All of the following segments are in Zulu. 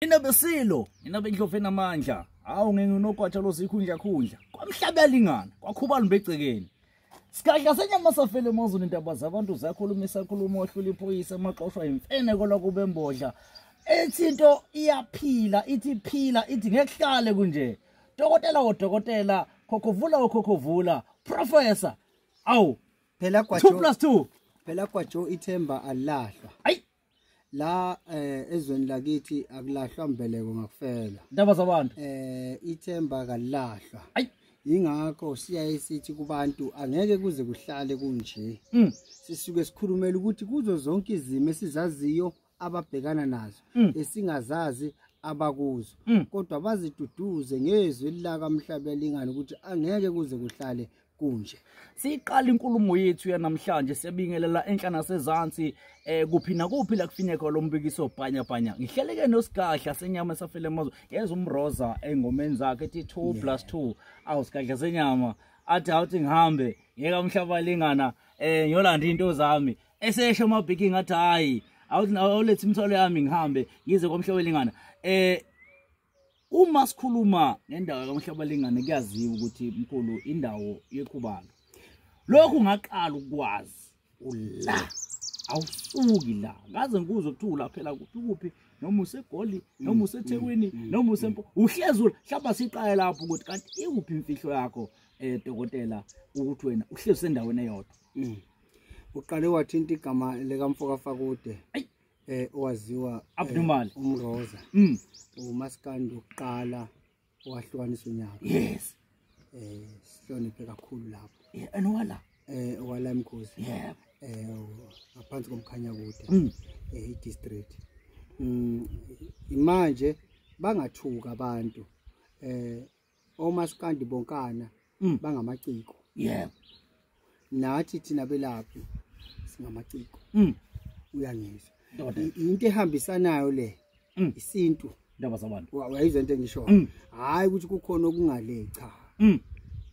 Inabesilo, inabendlofena amandla. Hawu nginokwatsha lo sikhundla khundla. Kwamhlabelingana, kwakhuba limbegcekeni. Sikadla senyama safele emazweni indaba zabantu zakhuluma isakhuluma ohlula iphoyisa amaxoshwa imfene kola kube embodla. Ethi into iyaphila, ithi phila, ithi ngekuhlale kunje. Dokotela odokotela, khokhovula, professor. Awu, phela kwaJo 2+2. Phela kwaJo ithemba alahlwa. Hayi, La ezweni lakithi akulahlwa mbeleko ngakufela. indaba zabantu. Ithemba kalahlwa. Hayi, ingakho siyaye sithi kubantu angeke kuze kuhlale kunje. Sisuke sikhulumela ukuthi kuzo zonke izimo esizaziyo ababhekana nazo esingazazi abakuzo kodwa baziduduze ngezwi laka Mhlabelingana ukuthi angeke kuze kuhlale kunje. Siqala inkulumo yethu yanamhlanje siyabingelela enhlana sezansi kuphi na kuphi la kufineka lo mbikiso bhanya ngihleleke nosigahla senyama esafele emazwe yeza umroza engomeni zakhe ethi 2+2 awusigahla senyama athi awuthi ngihambe ngeka Mhlabelingana ngiyolanda into zami esesho amabhiki ngathi hayi awuthi awulethi imthwalo yami ngihambe ngize kwaMhlabelingana. Uma sikhuluma nendawo kaMhlabelingana kuyaziwa ukuthi mkhulu indawo yekhubalo. Lokhu ngaqala ukwazi ula awusuki la ngaze ngikuzwe ukuthula phela kuphi noma useGoli noma useThekwini noma usempo uhlezula hlaba siqale lapho ukuthi kanti ikuphi imfihlo yakho dokotela ukuthi wena uhlezi sendaweni eyodwa. Uqale wathinta igama leka Mfokafakude owaziwa abnormal umroza umaskandi oqala owahlukanisa unyaka. Yes, Sihloniphe kakhulu lapho anwala wala Mkhosi yeah ngaphansi komkhanya kude district. Manje bangathuka abantu omaskandi bonkana bangamaciko. yeah Nathi thina belaphi singamaciko. Uyangizwa into ehambisanayo le isintu indaba zabantu wayizwa into engisho hayi ukuthi kukhona okungale cha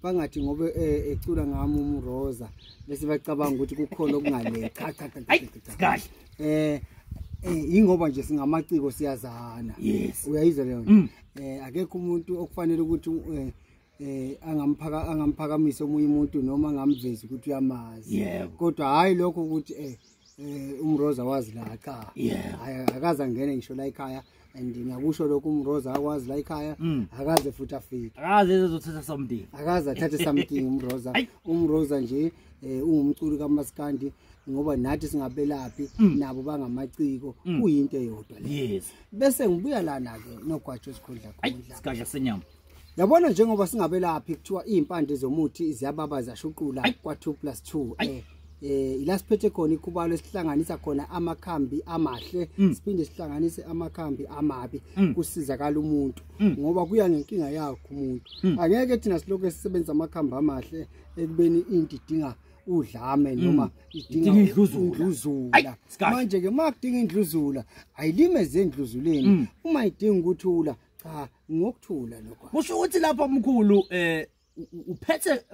bangathi ngoba ecula ngami umroza bese bacabanga ukuthi kukhona okungale cha kahle ingoba nje singamaciko siyazana. Yes, Uyayizwa leyo akekho umuntu okufanele ukuthi angamphakamisa omunye umuntu noma angamvezi ukuthi uyamazi kodwa hayi lokho ukuthi umroza wazi la cha akaza ngene ngisho la ekhaya and ngiyakusho lokho umroza akwazi la ekhaya akaze futhi afike akaze ezothatha something akaze athathe something umroza nje ungumculi kaMaskandi ngoba nathi singabelaphi nabo bangamaciko kuyinto eyodwa le. Yes, Bese ngibuya lana ke nogwatsho esikhundla khundla isigahla senyama. yabona njengoba singabelaphi kuthiwa impande zomuthi ziyababa zashuqula kwa 2+2 ilasiphethe khona ikhubalo esihlanganisa khona amakhambi amahle siphinde sihlanganise amakhambi amabi kusizakala umuntu ngoba kuya ngenkinga yakho umuntu. Angeke thina siloko esisebenza amakhambi amahle ekubeni into idinga udlame noma idinga indluzula. Manje ke makudinga indluzula ayilimeze endluzuleni uma idinga ukuthula cha ngokuthula lokho. Kusho ukuthi lapha mkhulu uphethe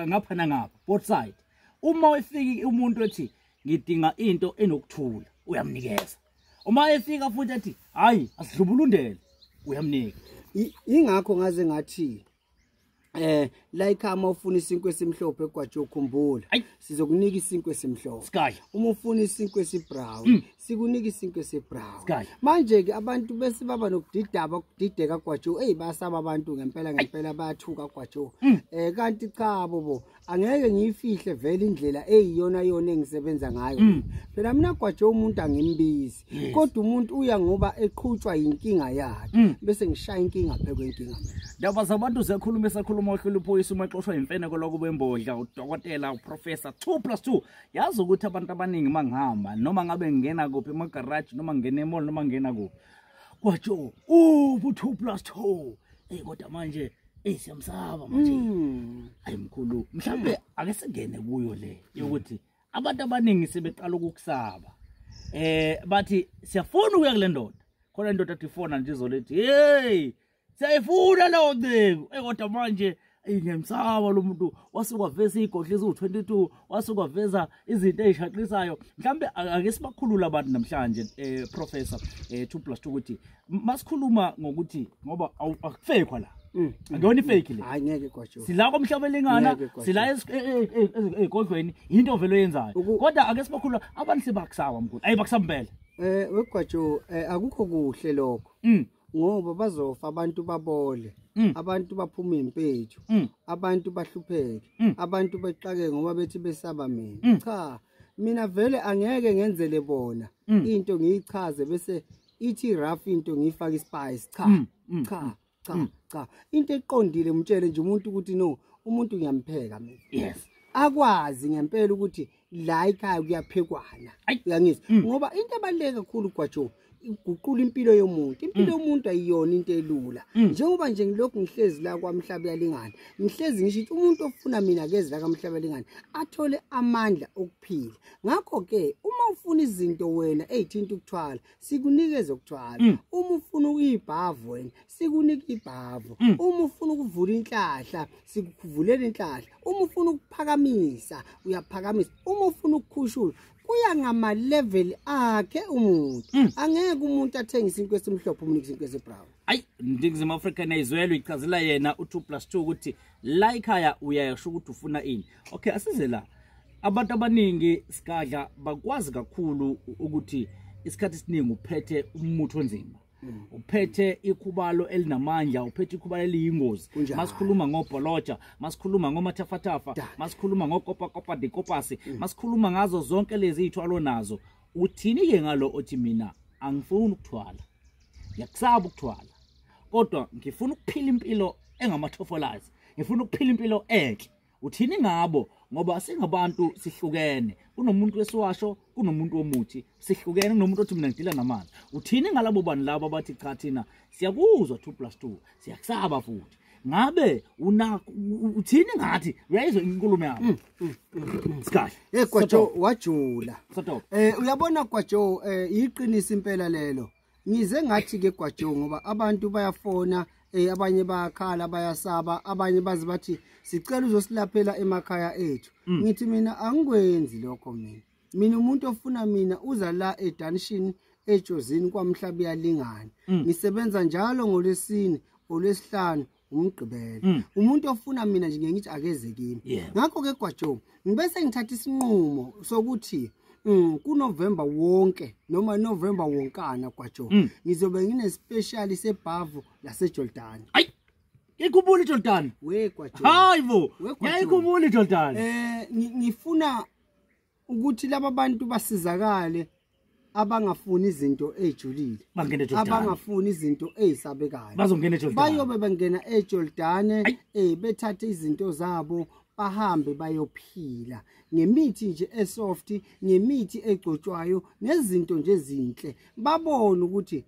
ngapha nangapha both side. Uma efika umuntu ethi ngidinga into enokuthula uyamnikeza. Uma efika futhi ethi hayi asidlubulundele uyamnika. Ingakho ngaze ngathi like ama ufuna isinkwe esimhlophe kwaJo ukhumbula sizokunika isinkwe esimhlophe. Uma ufuna isinkwe esibrown sikunika isinkwe esibrown. Manje ke abantu bese baba nokudideka kwaJo bayasaba abantu ngempela bayathuka kwaJo. Kanti cha bobo angeke ngiyifihle vele indlela eyiyona yona engisebenza ngayo. Phela mina kwaJo umuntu angimbizi kodwa umuntu uya ngoba eqhutshwa inkinga yakhe bese ngishaya inkinga phekwe inkinga mina. Ndaba zabantu ziyakhuluma esakhuluma ohlula iphoyisa umaxoshwa imfene kola kube embodla udokotela uprofessor 2+2 yazi ukuthi abantu abaningi mangihamba noma ngabe ngingena kuphi emagarage noma ngene emall noma ngena kuphi kwaJo 2+2 kodwa manje siyamsaba manje ayimkhulu mhlambe ake singene kuyo le yokuthi abantu abaningi sebeqala ukukusaba bathi siyafuna ukuya kule ndoda khona indoda athi ifona nje izolethi hey siyayifuna leyo ncebo kodwa manje ngiyamsaba lo muntu wasukwaveza igodla eziwu22 wasukwaveza izinto ezishaqisayo mhlambe ake sibakhulula abantu namhlanje professor 2+2 ukuthi masikhuluma ngokuthi ngoba akufake la akuyona ifake le hayi ngeke kwatsho sila komhlabelingana sila egodlweni into vele yenzayo kodwa ake sibakhulula abantu sebakusaba mkhulu ayibakusambele wegwatsho akukho kuhle lokho ngoba bazofa abantu babole abantu baphuma impethu abantu bahlupheke abantu beqake ngoba bethi besaba mina cha mina vele angeke ngenzele bona into ngiyichaze bese ithi rough into ngifaka ispice cha into eqondile umtshele nje umuntu ukuthi no umuntu ngiyampheka mina yes akwazi ngempela ukuthi la ekhaya kuyaphekwana uyangizwa ngoba into ebaluleke kakhulu kwatsho iguqula impilo yomuntu ayiyona into elula njengoba nje ngilokhu ngihlezi la kwaMhlaba yalingana ngihlezi ngisho umuntu ofuna mina keze la kwaMhlaba yalingana athole amandla okuphila ngakho ke uma ufuna izinto wena ezithinta ukuthwala sikunikeze ukuthwala uma ufuna ukuyibhavu wena sikunika ibhavu uma ufuna ukuvula inhlahla sikuvulela inhlahla uma ufuna ukuphakamisa uyaphakamisa uma ufuna ukukhushula kuya ngama level akhe umuntu angeke umuntu athengise inkwe esimhlophe umunike inkwe esibrown ayi ndingizima Africa nayizwelo ichazela yena u2+2 ukuthi la ekhaya uyayasho ukuthi ufuna ini okay asize la abantu abaningi sikadla bakwazi kakhulu ukuthi isikhathi esiningi uphethe umutho onzima uphethe ikhubalo elinamandla uphethe ikhubalo eliyingozi masikhuluma ngobholoja masikhuluma ngomathafathafa masikhuluma ngokopakopa dekopasi masikhuluma ngazo zonke lezi izithwalo nazo uthini ke ngalo othi mina angifuni ukuthwala ngiyakusaba ukuthwala kodwa ngifuna ukuphila impilo engamathofolazi ngifuna ukuphila impilo enhle uthini ngabo ngoba singabantu sihlukene kunomuntu wesiwasho kunomuntu womuthi sihlukene kunomuntu othi mina ngidila namanzi uthini ngalabo bani labo abathi cha thina siyakuzwa 2+2 siyakusaba futhi ngabe uthini ngathi uyayizwa inkulumo yami sikahle kwatsho wajula uyabona kwatsho iqinisa impela lelo ngize ngathi ke kwatsho ngoba abantu bayafona abanye bayakhala bayasaba abanye bazi bathi sicela uzosilaphela emakhaya ethu ngithi mina angikwenzi lokho mina umuntu ofuna mina uza la eDanishin eJozini kwaMhlaba yalingana ngisebenza njalo ngolwesine olwesihlanu umgqibelo umuntu ofuna mina nje ngithi akeze kimi ngakho ke kwatsho ngibese ngithatha isinqumo sokuthi kuNovember wonke noma November wonkana kwatsho ngizobe ngine special sebhavu laseJordan ayi ikubuli iJordan we kwatsho hayibo yayikubuli iJordan ngifuna ukuthi laba bantu basizakale abangafuni izinto ejulile abangafuni izinto ezisabekayo bazongena eJordan bayobe bangena eJordan bethathe izinto zabo bahambe bayophila ngemithi nje esoft ngemithi egcotshwayo nezinto nje ezinhle babone ukuthi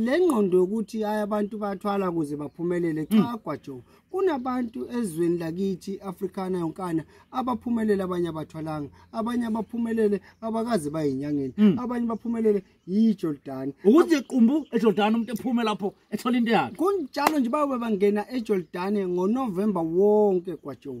lengqondo yokuthi abantu bathwala kuze baphumelele cha kwatsho kunabantu ezweni lakithi Africana yonkana abaphumelela abanye abathwalanga abanye abaphumelele abakazi bayinyangeni abanye baphumelele yiJordan ukuthi iqumbu eJordan umuntu ephumela lapho ethola into yakhe kunjalo nje babe bangena eJordan ngoNovember wonke kwatsho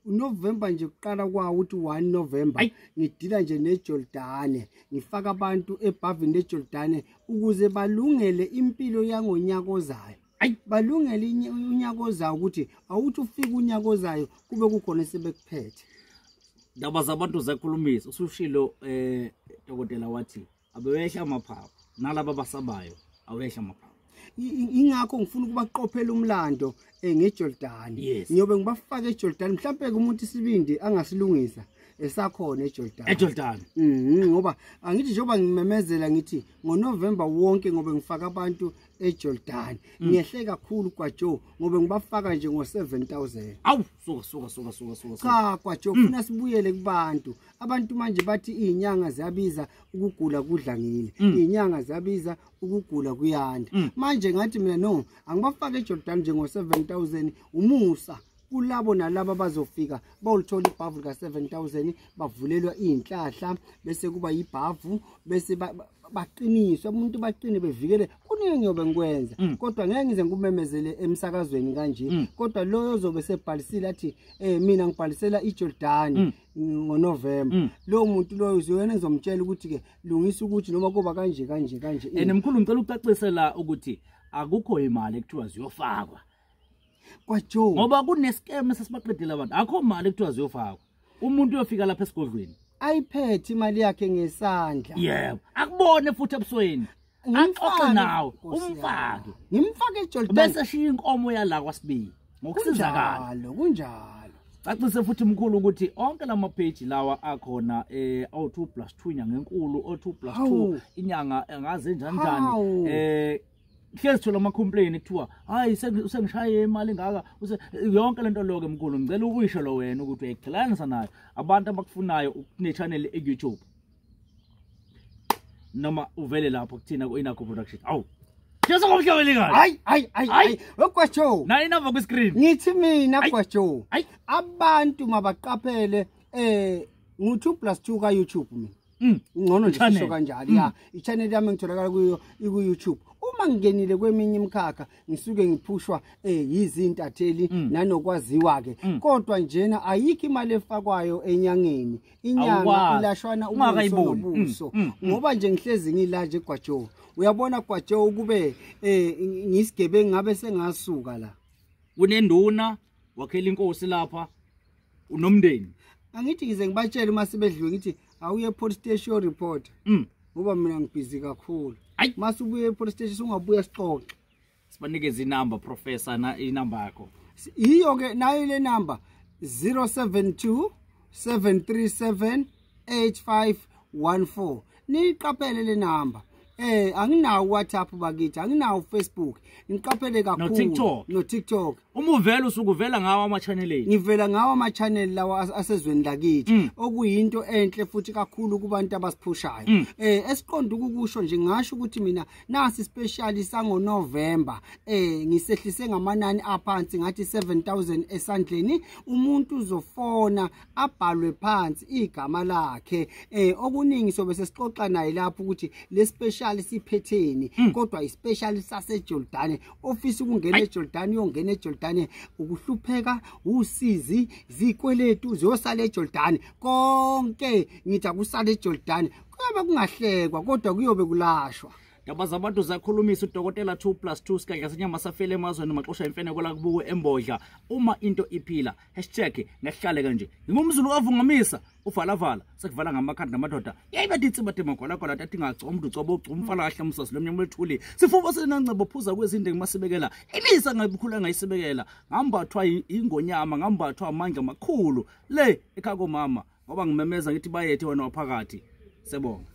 uNovember nje kuqala kwawo ukuthi 1 November ngidila nje neJordan ngifaka abantu ebhavini leJordan ukuze balungele impilo yangonyaka ozayo balungele unyaka ozayo ukuthi awuthi ufika unyaka ozayo kube kukhona sebekuphethe ndaba zabantu zakhulumisa usushilo dokotela wathi abewehla amaphaphu nalabo abasabayo awehla amaphaphu ingakho ngifuna ukubaqophela umlando ngeJordan ngiyobe ngibafaka eJordan mhlawumbe umuntu isibindi angasilungisa esakhona eJordan ngoba angithi njengoba ngimemezela ngithi ngoNovember wonke ngobe ngifaka abantu eJordan ngiyehle kakhulu kwaJo ngobe ngibafaka nje ngo7000 awu suka cha kwaJo ufuna sibuyele kubantu abantu manje bathi izinyanga ziyabiza ukugula kudlangile izinyanga ziyabiza ukugula kuyanda manje ngathi mina no angibafaka eJordan nje ngo7000 umusa kulabo nalabo abazofika bawulithola ibhavu lika 7000 bavulelwa inhlahla bese kuba ibhavu bese baqiniswe umuntu baqine bevikele kuningi ngiyobe ngikwenza kodwa ngeke ngize ngumemezele emsakazweni kanje kodwa loyo ozobe sebhalisile athi mina ngibhalisela iJordan ngoNovember lo muntu loyo uzoyena ngizomtshela ukuthi ke lungisa ukuthi noma kuba kanje nemkhulu ngicela ucacise la ukuthi akukho imali ekuthiwa ziyofakwa kwaJoe ngoba kunescam sesibaqedile abantu akho imali ekuthiwa ziyofakwa umuntu uyofika lapha esigodlweni ayiphethe imali yakhe ngesandla yebo akubone futhi ebusweni axoxe nawe umfake ngimfake eJordan bese shiya inkomo yala kwaSibili ngokusizakala kunjalo cacise futhi mkhulu ukuthi onke lama page lawa akhona o2+2 inyanga enkulu o2+2 inyanga engaze njani hlezi thola ama complaint ekuthiwa hayi sengishaye imali engaka yonke lento loke mkhulu ngicela ukuyisho lo wena ukuthi uyaqhelanisa nayo abantu abakufunayo ukune channel eYouTube noma uvele lapho kuthina ku Inakho Production awu Yesa ngomhlaweli kahle hayi kwaJoe na inamba ku screen ngithi mina kwaJoe abantu mabaqaphele ngu2+2 ka YouTube mina ngcono nje sisho kanjalo ya ichannel yami ngitholakala kuyo iku-YouTube uma ngingenile kweminye imkhakha ngisuke ngiphushwa yizintatheli nanokwaziwa ke kodwa njena ayikho imali efakwayo enyangeni inyanga ilashwana ubuso ngoba nje ngihlezi ngilanje kwaJoe uyabona kwaJoe kube ngisigebengu ngabe sengasuka la unenduna wakhela inkosi lapha unomndeni angithi ngize ngibatshele uma sibedliwe ngithi awuye police station report ngoba mina ngibhizi kakhulu mase ubuye police station ungabuya sixoxe sibanikeze inamba professor na inamba yakho iyo ke nayo le number 072 737 8514 niqaphele le number anginawo WhatsApp bakithi anginawo Facebook ngiqaphele kakhulu no TikTok uma uvela usukuvela ngawo ama channel ngivela ngawo ama channel lawa asezweni lakithi okuyinto enhle futhi kakhulu kubantu abasiphushayo esiqonda ukusho nje ngasho ukuthi mina nasi special sango November ngisehlise ngamanani aphansi ngathi 7000 esandleni umuntu uzofona abhalwe phansi igama lakhe okuningi sobe sesixoxa naye lapho ukuthi le special siphetheni kodwa ispecial saseJordan office ukungena eJordan uyongena eJordan ukuhlupheka usizi zikweletu ziyosala eJordan konke ngithi akusala eJordan kuyobe kungahlekwa kodwa kuyobe kulashwa Ndaba zabantu zakhulumisa udokotela 2+2 sikadla senyama safele emazweni maxosha imfeneko la kubuke embodla uma into iphila #ngehlale kanje ngumzulu kavungamisa uvalavala sekuvala ngamakhanda namadoda yayibathi itsibade magwala tathi ngagcoma umuntu ucoba ugcuma umfala kahle umsasi lomnyama wethuli sifuba senancebo phuza kwezinde ngimasibekela elisa ngayibukhula ngayisibekela ngambathwa ingonyama ngambathwa amandla amakhulu le ekhako mama ngoba ngimemeza ngithi bayethe wena waphakathi sebonga